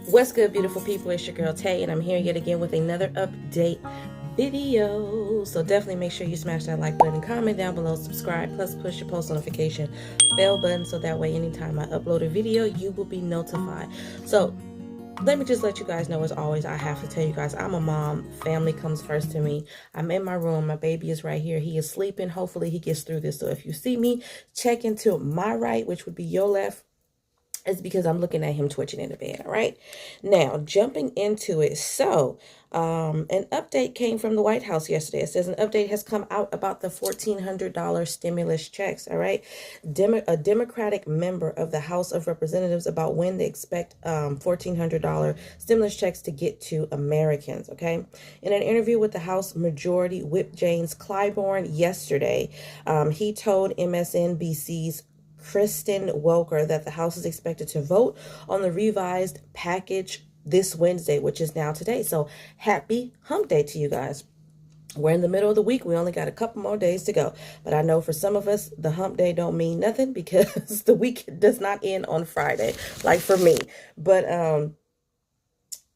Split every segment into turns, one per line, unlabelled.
What's good, beautiful people? It's your girl Tay, and I'm here yet again with another update video. So definitely make sure you smash that like button, comment down below, subscribe, plus push your post notification bell button so that way anytime I upload a video, you will be notified. So let me just let you guys know, as always, I have to tell you guys, I'm a mom. Family comes first to me. I'm in my room. My baby is right here. He is sleeping. Hopefully he gets through this. So if you see me check into my right, which would be your left, it's because I'm looking at him twitching in the bed. All right. Now, jumping into it. So, an update came from the White House yesterday. It says an update has come out about the $1,400 stimulus checks. All right. A Democratic member of the House of Representatives about when they expect $1,400 stimulus checks to get to Americans. Okay. In an interview with the House Majority Whip James Clyburn yesterday, he told MSNBC's Kristen Welker that the House is expected to vote on the revised package this Wednesday, which is now today. So happy hump day to you guys. We're in the middle of the week. We only got a couple more days to go. But I know for some of us, the hump day don't mean nothing because the week does not end on Friday, like for me. But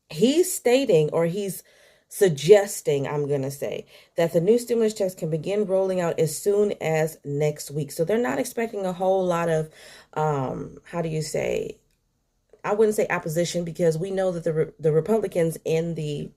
he's stating, or he's suggesting, I'm going to say, that the new stimulus checks can begin rolling out as soon as next week. So they're not expecting a whole lot of, how do you say, I wouldn't say opposition, because we know that the Republicans in the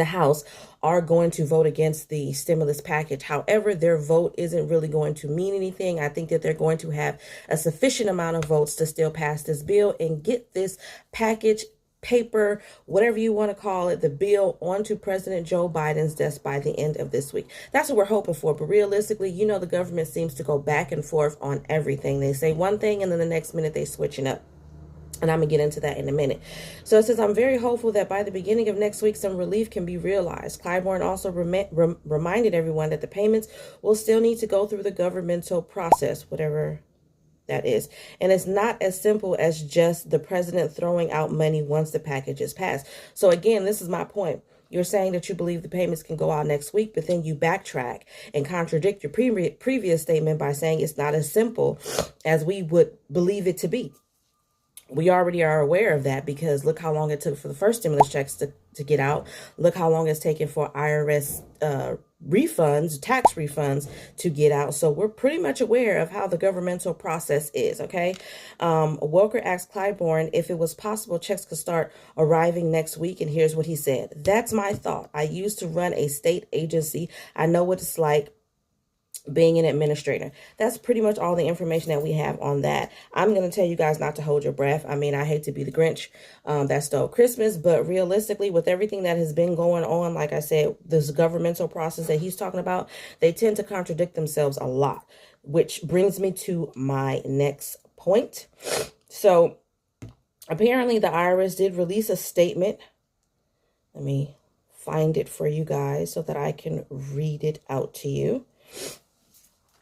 House are going to vote against the stimulus package. However, their vote isn't really going to mean anything. I think that they're going to have a sufficient amount of votes to still pass this bill and get this package, paper, whatever you want to call it, the bill onto President Joe Biden's desk by the end of this week. That's what we're hoping for. But realistically, you know, the government seems to go back and forth on everything. They say one thing and then the next minute they switching up. And I'm going to get into that in a minute. So it says, I'm very hopeful that by the beginning of next week, some relief can be realized. Clyburn also reminded everyone that the payments will still need to go through the governmental process, whatever that is. And it's not as simple as just the president throwing out money once the package is passed. So again, this is my point. You're saying that you believe the payments can go out next week, but then you backtrack and contradict your previous statement by saying it's not as simple as we would believe it to be. We already are aware of that because look how long it took for the first stimulus checks to get out. Look how long it's taken for IRS refunds, tax refunds to get out. So we're pretty much aware of how the governmental process is, okay? Welker asked Clyburn if it was possible checks could start arriving next week, and here's what he said. That's my thought. I used to run a state agency. I know what it's like being an administrator. That's pretty much all the information that we have on that. I'm going to tell you guys not to hold your breath. I mean, I hate to be the Grinch that stole Christmas, but realistically, with everything that has been going on, like I said, this governmental process that he's talking about, they tend to contradict themselves a lot, which brings me to my next point. So apparently the IRS did release a statement. Let me find it for you guys so that I can read it out to you.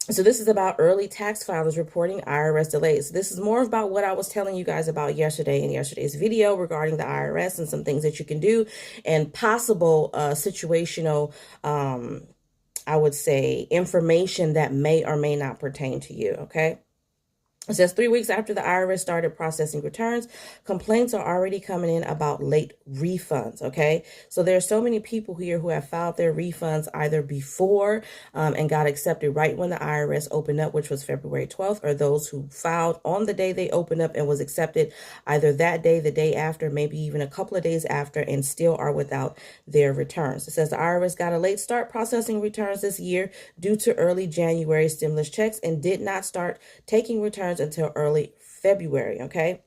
So this is about early tax filers reporting IRS delays. This is more about what I was telling you guys about yesterday in yesterday's video regarding the IRS and some things that you can do and possible situational, I would say, information that may or may not pertain to you, okay? It says 3 weeks after the IRS started processing returns, complaints are already coming in about late refunds, okay? So there are so many people here who have filed their refunds either before and got accepted right when the IRS opened up, which was February 12th, or those who filed on the day they opened up and was accepted either that day, the day after, maybe even a couple of days after, and still are without their returns. It says the IRS got a late start processing returns this year due to early January stimulus checks and did not start taking returns until early February, okay?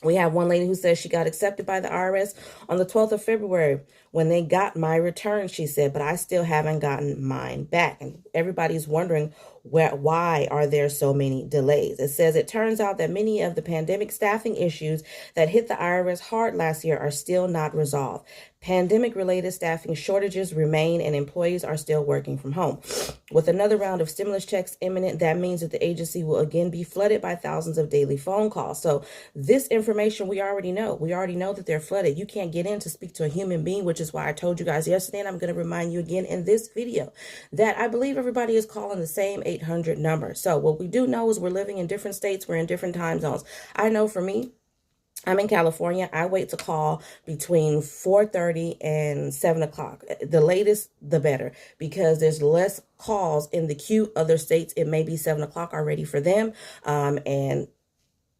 We have one lady who says she got accepted by the IRS on the 12th of February when they got my return, she said, but I still haven't gotten mine back. And everybody's wondering why are there so many delays? It says it turns out that many of the pandemic staffing issues that hit the IRS hard last year are still not resolved. Pandemic-related staffing shortages remain and employees are still working from home. With another round of stimulus checks imminent, that means that the agency will again be flooded by thousands of daily phone calls. So this information we already know. We already know that they're flooded. You can't get in to speak to a human being, which is why I told you guys yesterday, and I'm going to remind you again in this video, that I believe everybody is calling the same 800 number. So what we do know is we're living in different states. We're in different time zones. I know for me, I'm in California. I wait to call between 4:30 and 7 o'clock. The latest, the better, because there's less calls in the queue. Other states, it may be 7 o'clock already for them. And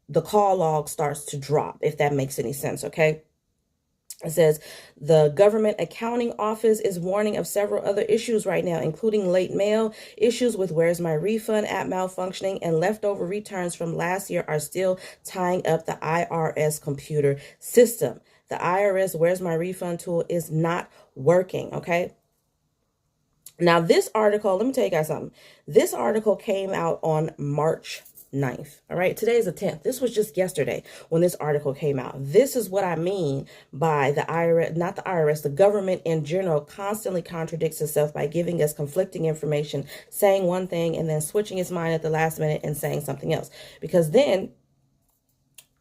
the call log starts to drop, if that makes any sense, okay? It says the government accounting office is warning of several other issues right now, including late mail, issues with Where's My Refund app malfunctioning, and leftover returns from last year are still tying up the IRS computer system. The IRS Where's My Refund tool is not working, okay? Now, this article, let me tell you guys something. This article came out on March 9th. All right. Today is the 10th. This was just yesterday when this article came out. This is what I mean by the IRS, not the IRS, the government in general constantly contradicts itself by giving us conflicting information, saying one thing and then switching its mind at the last minute and saying something else. Because then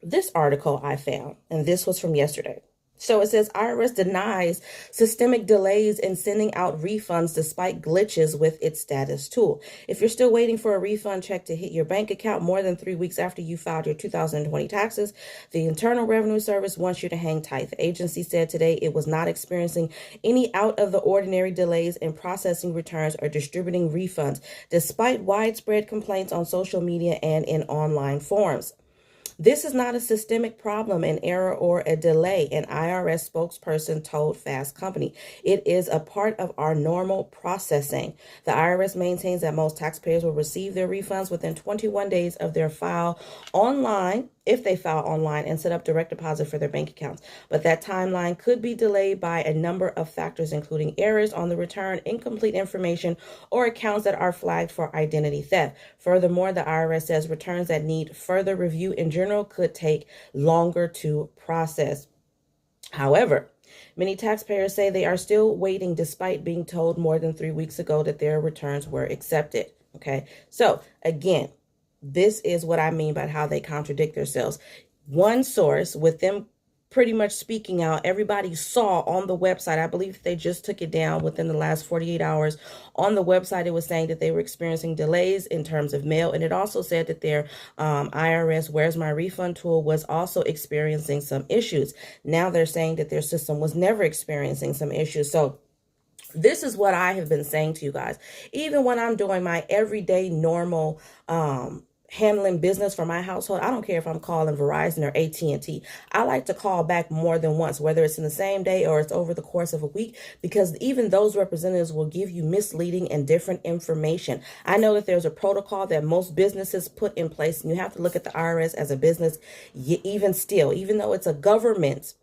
this article I found, and this was from yesterday. So it says IRS denies systemic delays in sending out refunds despite glitches with its status tool. If you're still waiting for a refund check to hit your bank account more than 3 weeks after you filed your 2020 taxes, the Internal Revenue Service wants you to hang tight. The agency said today it was not experiencing any out of the ordinary delays in processing returns or distributing refunds, despite widespread complaints on social media and in online forums. This is not a systemic problem, an error, or a delay, an IRS spokesperson told Fast Company. It is a part of our normal processing. The IRS maintains that most taxpayers will receive their refunds within 21 days of their file online, if they file online and set up direct deposit for their bank accounts. But that timeline could be delayed by a number of factors, including errors on the return, incomplete information, or accounts that are flagged for identity theft. Furthermore, the IRS says returns that need further review in general could take longer to process. However, many taxpayers say they are still waiting despite being told more than 3 weeks ago that their returns were accepted. Okay, so again, this is what I mean by how they contradict themselves. One source, with them pretty much speaking out, everybody saw on the website, I believe they just took it down within the last 48 hours. On the website, it was saying that they were experiencing delays in terms of mail. And it also said that their IRS Where's My Refund tool was also experiencing some issues. Now they're saying that their system was never experiencing some issues. So this is what I have been saying to you guys. Even when I'm doing my everyday normal handling business for my household, I don't care if I'm calling Verizon or AT&T. I like to call back more than once, whether it's in the same day or it's over the course of a week, because even those representatives will give you misleading and different information. I know that there's a protocol that most businesses put in place, and you have to look at the IRS as a business. Even still, even though it's a government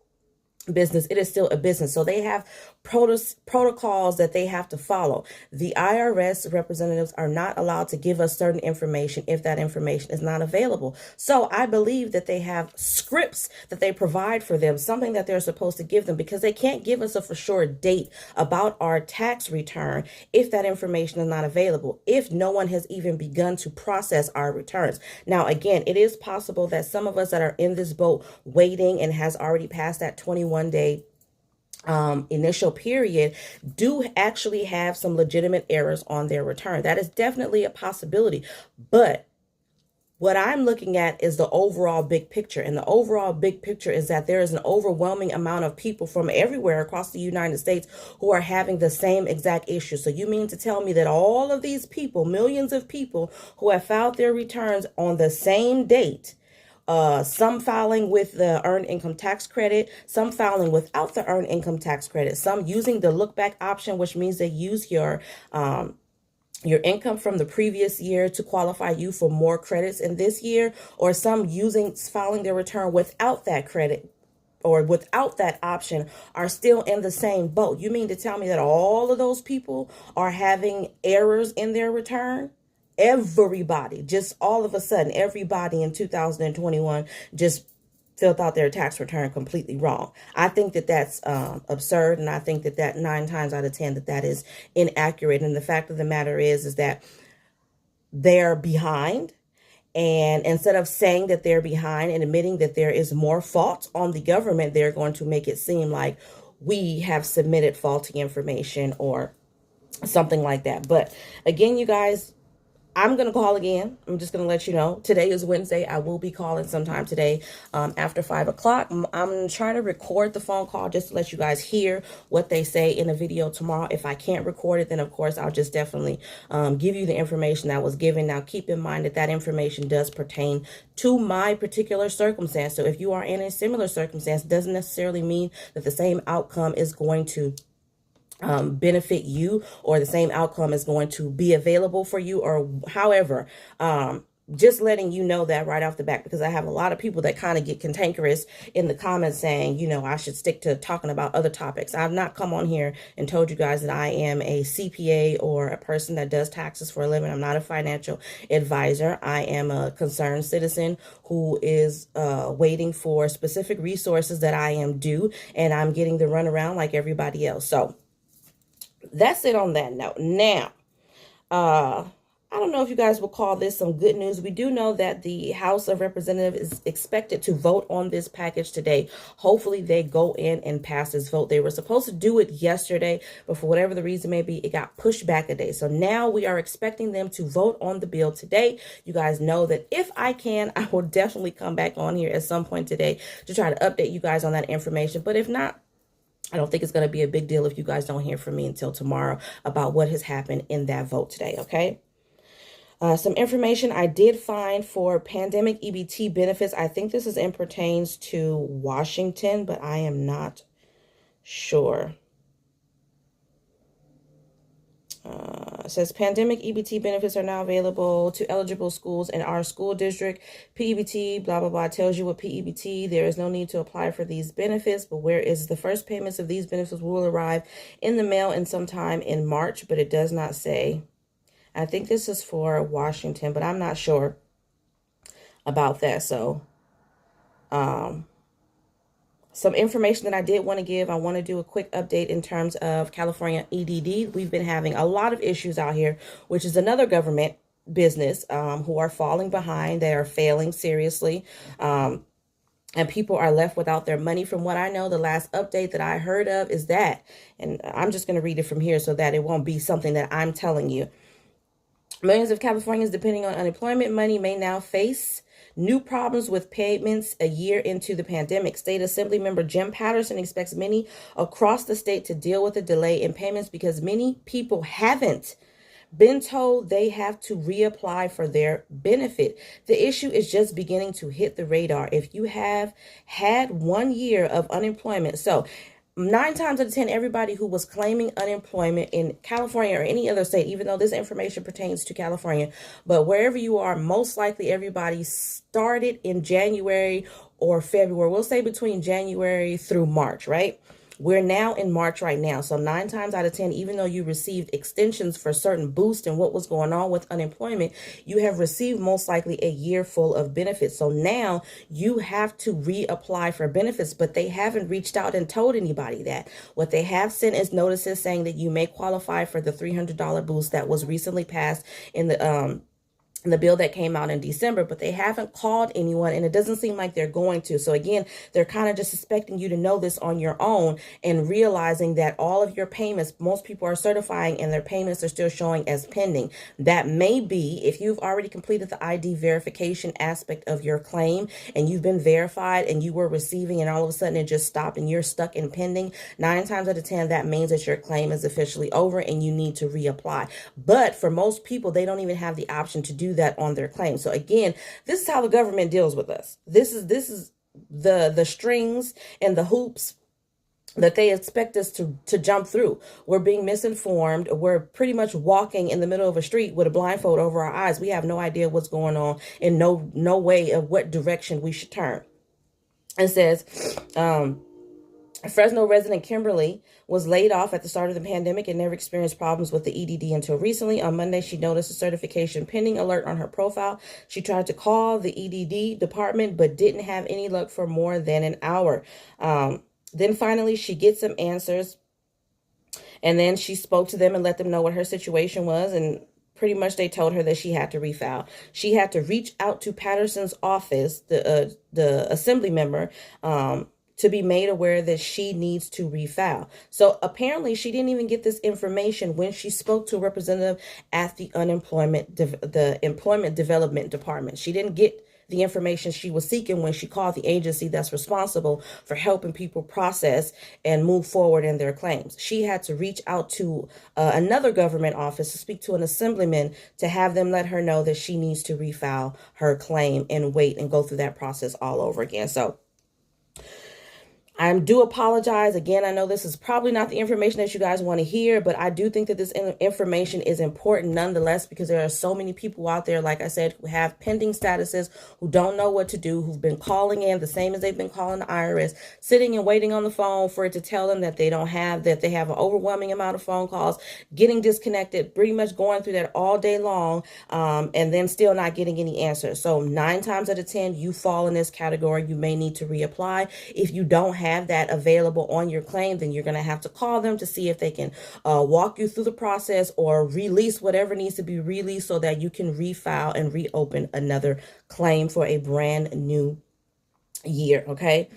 business, it is still a business. So they have protocols that they have to follow. The IRS representatives are not allowed to give us certain information if that information is not available. So I believe that they have scripts that they provide for them, something that they're supposed to give them, because they can't give us a for sure date about our tax return if that information is not available, if no one has even begun to process our returns. Now, again, it is possible that some of us that are in this boat waiting and has already passed that 21-day initial period do actually have some legitimate errors on their return. That is definitely a possibility. But what I'm looking at is the overall big picture. And the overall big picture is that there is an overwhelming amount of people from everywhere across the United States who are having the same exact issue. So you mean to tell me that all of these people, millions of people who have filed their returns on the same date, some filing with the earned income tax credit, some filing without the earned income tax credit, some using the look back option, which means they use your income from the previous year to qualify you for more credits in this year, or some filing their return without that credit or without that option are still in the same boat. You mean to tell me that all of those people are having errors in their return? Everybody, just all of a sudden, everybody in 2021 just filled out their tax return completely wrong. I think that that's absurd, and I think that 9 times out of 10 that is inaccurate. And the fact of the matter is that they're behind. And instead of saying that they're behind and admitting that there is more fault on the government, they're going to make it seem like we have submitted faulty information or something like that. But again, you guys, I'm going to call again. I'm just going to let you know. Today is Wednesday. I will be calling sometime today after 5 o'clock. I'm trying to record the phone call just to let you guys hear what they say in a video tomorrow. If I can't record it, then of course I'll just definitely give you the information that was given. Now, keep in mind that that information does pertain to my particular circumstance. So if you are in a similar circumstance, it doesn't necessarily mean that the same outcome is going to benefit you, or the same outcome is going to be available for you, or however. Just letting you know that right off the bat, because I have a lot of people that kind of get cantankerous in the comments saying, you know, I should stick to talking about other topics. I've not come on here and told you guys that I am a CPA or a person that does taxes for a living. I'm not a financial advisor. I am a concerned citizen who is waiting for specific resources that I am due, and I'm getting the runaround like everybody else. So that's it on that note. Now, I don't know if you guys will call this some good news. We do know that the House of Representatives is expected to vote on this package today. Hopefully they go in and pass this vote. They were supposed to do it yesterday, but for whatever the reason may be, it got pushed back a day. So now we are expecting them to vote on the bill today. You guys know that if I can, I will definitely come back on here at some point today to try to update you guys on that information. But if not, I don't think it's going to be a big deal if you guys don't hear from me until tomorrow about what has happened in that vote today, okay? Some information I did find for pandemic EBT benefits. I think this is in pertains to Washington, but I am not sure. It says pandemic EBT benefits are now available to eligible schools in our school district. PEBT, blah, blah, blah, tells you what PEBT. There is no need to apply for these benefits, but where is the first payments of these benefits will arrive in the mail in sometime in March, but it does not say. I think this is for Washington, but I'm not sure about that. So, some information that I did want to give. I want to do a quick update in terms of California EDD. We've been having a lot of issues out here, which is another government business who are falling behind. They are failing seriously. And people are left without their money. From what I know, the last update that I heard of is that, and I'm just going to read it from here so that it won't be something that I'm telling you. Millions of Californians depending on unemployment money may now face new problems with payments a year into the pandemic. State Assembly member Jim Patterson expects many across the state to deal with a delay in payments because many people haven't been told they have to reapply for their benefit. The issue is just beginning to hit the radar. If you have had 1 year of unemployment, so 9 times out of 10, everybody who was claiming unemployment in California or any other state, even though this information pertains to California, but wherever you are, most likely everybody started in January or February. We'll say between January through March, right? We're now in March right now. So 9 times out of 10, even though you received extensions for certain boosts and what was going on with unemployment, you have received most likely a year full of benefits. So now you have to reapply for benefits, but they haven't reached out and told anybody that. What they have sent is notices saying that you may qualify for the $300 boost that was recently passed in the bill that came out in December, but they haven't called anyone, and it doesn't seem like they're going to. So again, they're kind of just expecting you to know this on your own and realizing that all of your payments, most people are certifying and their payments are still showing as pending. That may be if you've already completed the ID verification aspect of your claim and you've been verified and you were receiving and all of a sudden it just stopped and you're stuck in pending. 9 times out of 10, that means that your claim is officially over and you need to reapply. But for most people, they don't even have the option to do that on their claim. So again, this is how the government deals with us. This is the strings and the hoops that they expect us to jump through. We're being misinformed. We're pretty much walking in the middle of a street with a blindfold over our eyes. We have no idea what's going on and no way of what direction we should turn. It says, Fresno resident Kimberly was laid off at the start of the pandemic and never experienced problems with the EDD until recently. On Monday, she noticed a certification pending alert on her profile. She tried to call the EDD department, but didn't have any luck for more than an hour. Then finally, she gets some answers. And then she spoke to them and let them know what her situation was. And pretty much they told her that she had to refile. She had to reach out to Patterson's office, the assembly member, to be made aware that she needs to refile. So apparently she didn't even get this information when she spoke to a representative at the Employment Development Department. She didn't get the information she was seeking when she called the agency that's responsible for helping people process and move forward in their claims. She had to reach out to another government office to speak to an assemblyman to have them let her know that she needs to refile her claim and wait and go through that process all over again. So I do apologize. Again, I know this is probably not the information that you guys want to hear, but I do think that this information is important nonetheless, because there are so many people out there, like I said, who have pending statuses, who don't know what to do, who've been calling in the same as they've been calling the IRS, sitting and waiting on the phone for it to tell them that they don't have, that they have an overwhelming amount of phone calls, getting disconnected, pretty much going through that all day long, and then still not getting any answers. So 9 times out of 10, you fall in this category. You may need to reapply. If you don't have that available on your claim, then you're going to have to call them to see if they can walk you through the process or release whatever needs to be released so that you can refile and reopen another claim for a brand new year. Okay.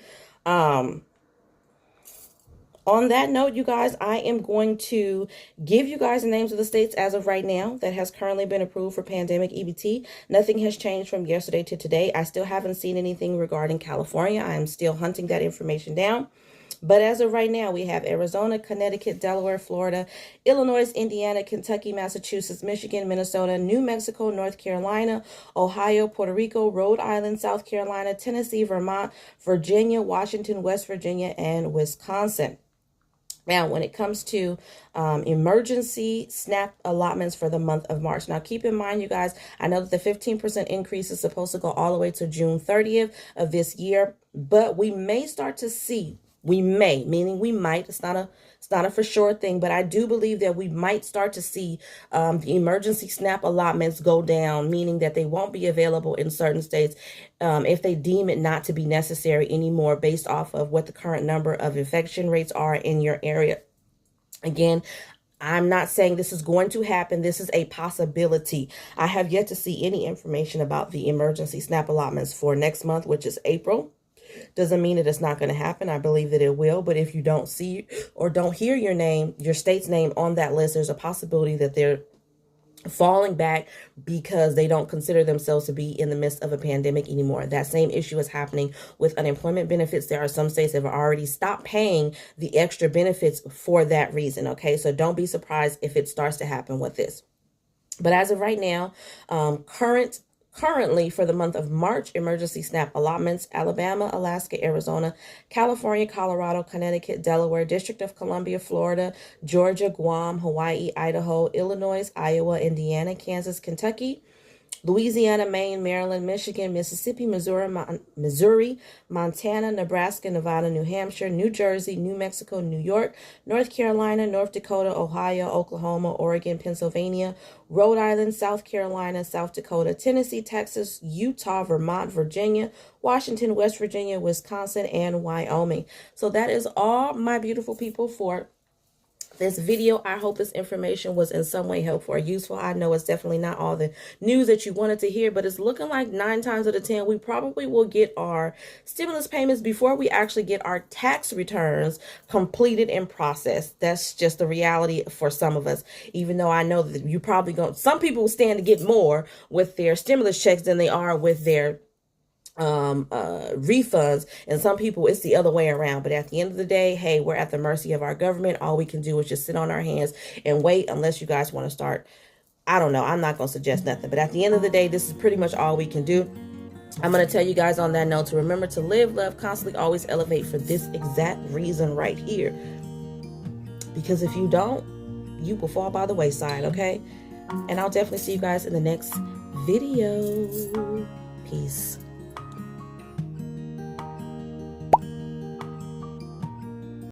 On that note, you guys, I am going to give you guys the names of the states as of right now that has currently been approved for pandemic EBT. Nothing has changed from yesterday to today. I still haven't seen anything regarding California. I am still hunting that information down. But as of right now, we have Arizona, Connecticut, Delaware, Florida, Illinois, Indiana, Kentucky, Massachusetts, Michigan, Minnesota, New Mexico, North Carolina, Ohio, Puerto Rico, Rhode Island, South Carolina, Tennessee, Vermont, Virginia, Washington, West Virginia, and Wisconsin. Now, when it comes to emergency SNAP allotments for the month of March. Now, keep in mind, you guys, I know that the 15% increase is supposed to go all the way to June 30th of this year, but we may start to see, meaning we might, it's not a for sure thing, but I do believe that we might start to see the emergency SNAP allotments go down, meaning that they won't be available in certain states if they deem it not to be necessary anymore based off of what the current number of infection rates are in your area. Again, I'm not saying this is going to happen. This is a possibility. I have yet to see any information about the emergency SNAP allotments for next month, which is April. Doesn't mean that it's not going to happen. I believe that it will. But if you don't see or don't hear your name, your state's name on that list, there's a possibility that they're falling back because they don't consider themselves to be in the midst of a pandemic anymore. That same issue is happening with unemployment benefits. There are some states that have already stopped paying the extra benefits for that reason. Okay, so don't be surprised if it starts to happen with this. But as of right now, currently for the month of March, emergency SNAP allotments: Alabama, Alaska, Arizona, California, Colorado, Connecticut, Delaware, District of Columbia, Florida, Georgia, Guam, Hawaii, Idaho, Illinois, Iowa, Indiana, Kansas, Kentucky, Louisiana, Maine, Maryland, Michigan, Mississippi, Missouri, Montana, Nebraska, Nevada, New Hampshire, New Jersey, New Mexico, New York, North Carolina, North Dakota, Ohio, Oklahoma, Oregon, Pennsylvania, Rhode Island, South Carolina, South Dakota, Tennessee, Texas, Utah, Vermont, Virginia, Washington, West Virginia, Wisconsin, and Wyoming. So that is all, my beautiful people, for this video. I hope this information was in some way helpful or useful. I know it's definitely not all the news that you wanted to hear, but it's looking like 9 times out of 10, we probably will get our stimulus payments before we actually get our tax returns completed and processed. That's just the reality for some of us, even though I know that you probably some people will stand to get more with their stimulus checks than they are with their refunds, and some people it's the other way around. But at the end of the day, hey, we're at the mercy of our government. All we can do is just sit on our hands and wait, unless you guys want to start, I don't know, I'm not going to suggest nothing, but at the end of the day, this is pretty much all we can do. I'm going to tell you guys on that note to remember to live, love, constantly, always elevate, for this exact reason right here, because if you don't, you will fall by the wayside. Okay, and I'll definitely see you guys in the next video. Peace.